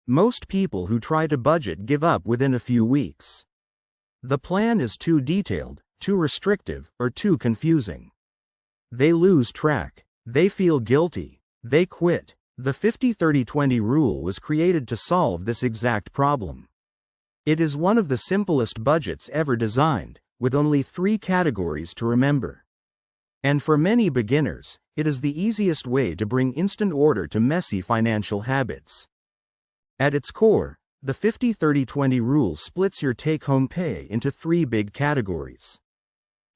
Most people who try to budget give up within a few weeks. The plan is too detailed, too restrictive, or too confusing. They lose track. They feel guilty. They quit. The 50-30-20 rule was created to solve this exact problem. It is one of the simplest budgets ever designed, with only 3 categories to remember. And for many beginners, it is the easiest way to bring instant order to messy financial habits. At its core, the 50-30-20 rule splits your take-home pay into 3 big categories.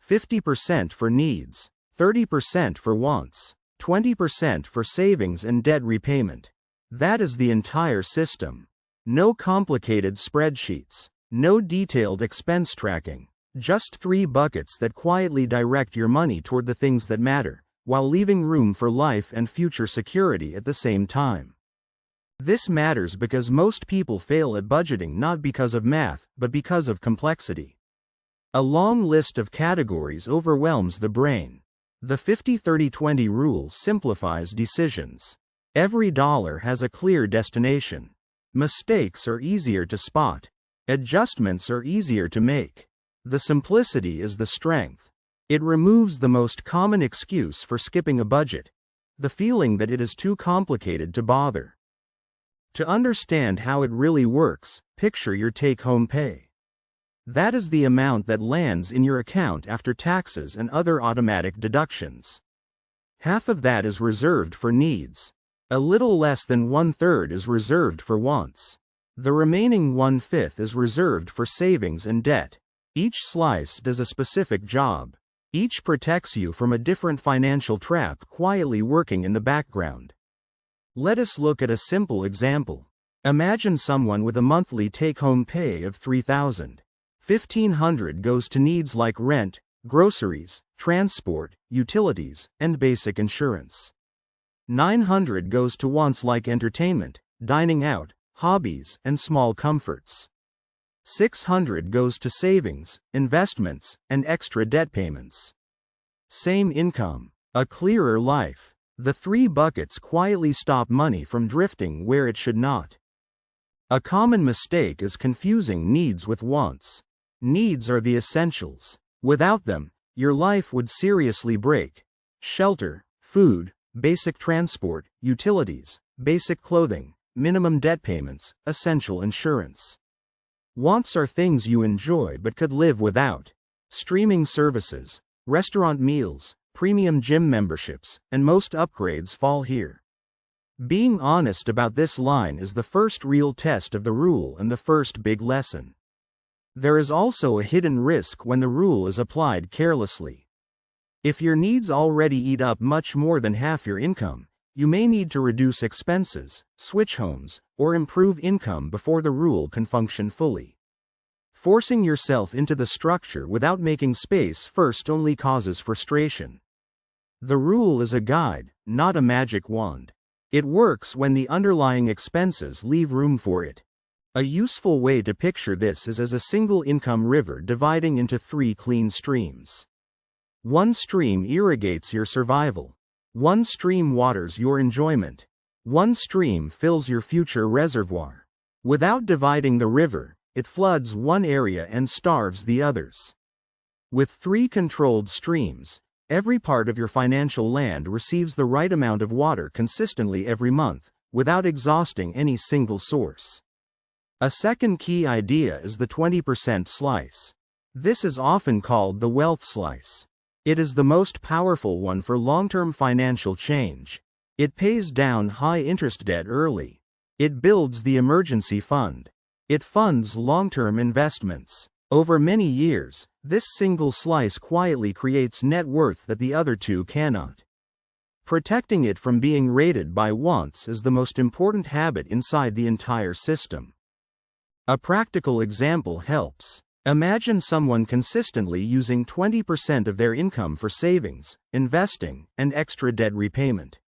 50% for needs, 30% for wants, 20% for savings and debt repayment. That is the entire system. No complicated spreadsheets, no detailed expense tracking, just 3 buckets that quietly direct your money toward the things that matter, while leaving room for life and future security at the same time. This matters because most people fail at budgeting not because of math, but because of complexity. A long list of categories overwhelms the brain. The 50-30-20 rule simplifies decisions. Every dollar has a clear destination. Mistakes are easier to spot. Adjustments are easier to make. The simplicity is the strength. It removes the most common excuse for skipping a budget: the feeling that it is too complicated to bother. To understand how it really works, picture your take-home pay. That is the amount that lands in your account after taxes and other automatic deductions. Half of that is reserved for needs. A little less than 1/3 is reserved for wants. The remaining 1/5 is reserved for savings and debt. Each slice does a specific job. Each protects you from a different financial trap quietly working in the background. Let us look at a simple example. Imagine someone with a monthly take-home pay of $3,000. $1,500 goes to needs like rent, groceries, transport, utilities, and basic insurance. $900 goes to wants like entertainment, dining out, hobbies, and small comforts. $600 goes to savings, investments, and extra debt payments. Same income, a clearer life. The 3 buckets quietly stop money from drifting where it should not. A common mistake is confusing needs with wants. Needs are the essentials. Without them, your life would seriously break. Shelter, food, basic transport, utilities, basic clothing, minimum debt payments, essential insurance. Wants are things you enjoy but could live without. Streaming services, restaurant meals, premium gym memberships, and most upgrades fall here. Being honest about this line is the first real test of the rule and the first big lesson. There is also a hidden risk when the rule is applied carelessly. If your needs already eat up much more than half your income, you may need to reduce expenses, switch homes, or improve income before the rule can function fully. Forcing yourself into the structure without making space first only causes frustration. The rule is a guide, not a magic wand. It works when the underlying expenses leave room for it. A useful way to picture this is as a single income river dividing into 3 clean streams. One stream irrigates your survival. One stream waters your enjoyment. One stream fills your future reservoir. Without dividing the river, it floods one area and starves the others. With 3 controlled streams, every part of your financial land receives the right amount of water consistently every month, without exhausting any single source. A second key idea is the 20% slice. This is often called the wealth slice. It is the most powerful one for long-term financial change. It pays down high-interest debt early. It builds the emergency fund. It funds long-term investments. Over many years, this single slice quietly creates net worth that the other 2 cannot. Protecting it from being raided by wants is the most important habit inside the entire system. A practical example helps. Imagine someone consistently using 20% of their income for savings, investing, and extra debt repayment.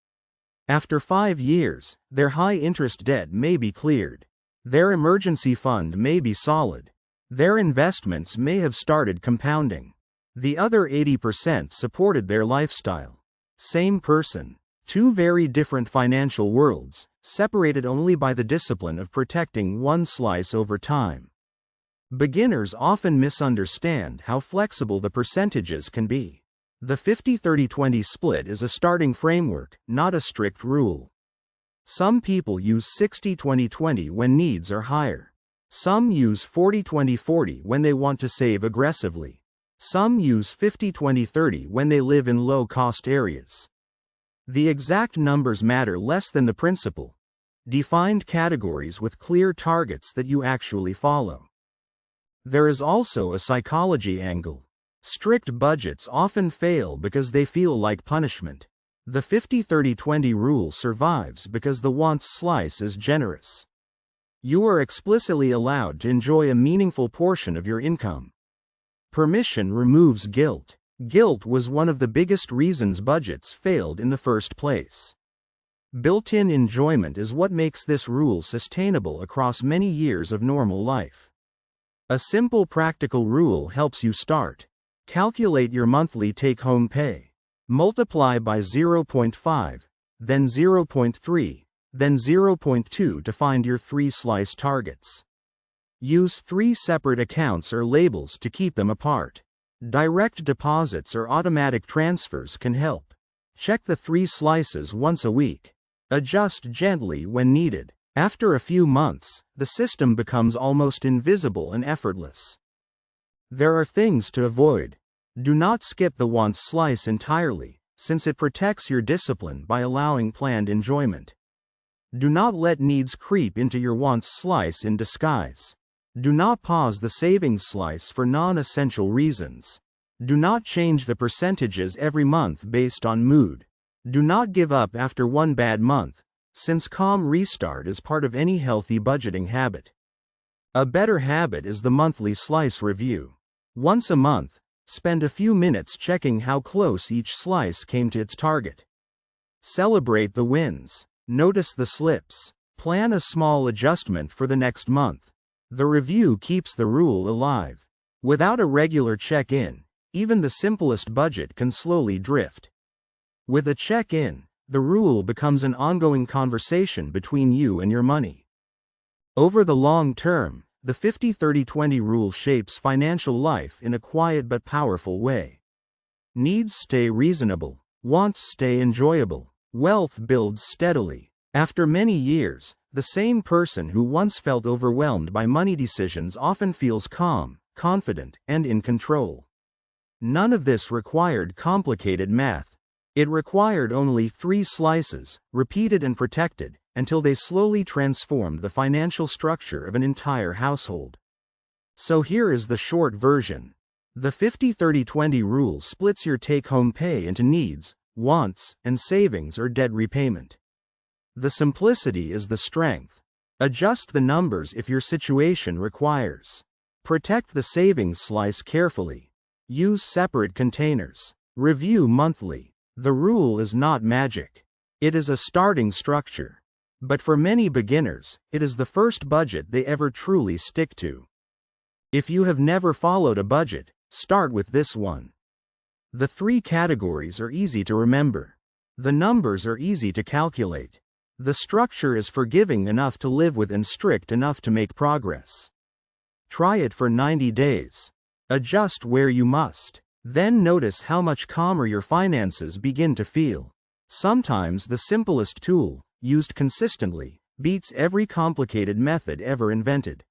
After 5 years, their high-interest debt may be cleared. Their emergency fund may be solid. Their investments may have started compounding. The other 80% supported their lifestyle. Same person. 2 very different financial worlds, separated only by the discipline of protecting one slice over time. Beginners often misunderstand how flexible the percentages can be. The 50-30-20 split is a starting framework, not a strict rule. Some people use 60-20-20 when needs are higher. Some use 40-20-40 when they want to save aggressively. Some use 50-20-30 when they live in low-cost areas. The exact numbers matter less than the principle. Defined categories with clear targets that you actually follow. There is also a psychology angle. Strict budgets often fail because they feel like punishment. The 50-30-20 rule survives because the wants slice is generous. You are explicitly allowed to enjoy a meaningful portion of your income. Permission removes guilt. Guilt was one of the biggest reasons budgets failed in the first place. Built-in enjoyment is what makes this rule sustainable across many years of normal life. A simple practical rule helps you start. Calculate your monthly take-home pay. Multiply by 0.5, then 0.3, then 0.2 to find your 3-slice targets. Use 3 separate accounts or labels to keep them apart. Direct deposits or automatic transfers can help. Check the 3 slices once a week. Adjust gently when needed. After a few months, the system becomes almost invisible and effortless. There are things to avoid. Do not skip the wants slice entirely, since it protects your discipline by allowing planned enjoyment. Do not let needs creep into your wants slice in disguise. Do not pause the savings slice for non-essential reasons. Do not change the percentages every month based on mood. Do not give up after one bad month, since calm restart is part of any healthy budgeting habit. A better habit is the monthly slice review. Once a month, spend a few minutes checking how close each slice came to its target. Celebrate the wins. Notice the slips. Plan a small adjustment for the next month. The review keeps the rule alive. Without a regular check-in, even the simplest budget can slowly drift. With a check-in, the rule becomes an ongoing conversation between you and your money. Over the long term, the 50-30-20 rule shapes financial life in a quiet but powerful way. Needs stay reasonable, wants stay enjoyable, wealth builds steadily. After many years, the same person who once felt overwhelmed by money decisions often feels calm, confident, and in control. None of this required complicated math. It required only 3 slices, repeated and protected, until they slowly transformed the financial structure of an entire household. So here is the short version. The 50-30-20 rule splits your take-home pay into needs, wants, and savings or debt repayment. The simplicity is the strength. Adjust the numbers if your situation requires. Protect the savings slice carefully. Use separate containers. Review monthly. The rule is not magic. It is a starting structure. But for many beginners, it is the first budget they ever truly stick to. If you have never followed a budget, start with this one. The 3 categories are easy to remember. The numbers are easy to calculate. The structure is forgiving enough to live with and strict enough to make progress. Try it for 90 days. Adjust where you must. Then notice how much calmer your finances begin to feel. Sometimes the simplest tool, used consistently, beats every complicated method ever invented.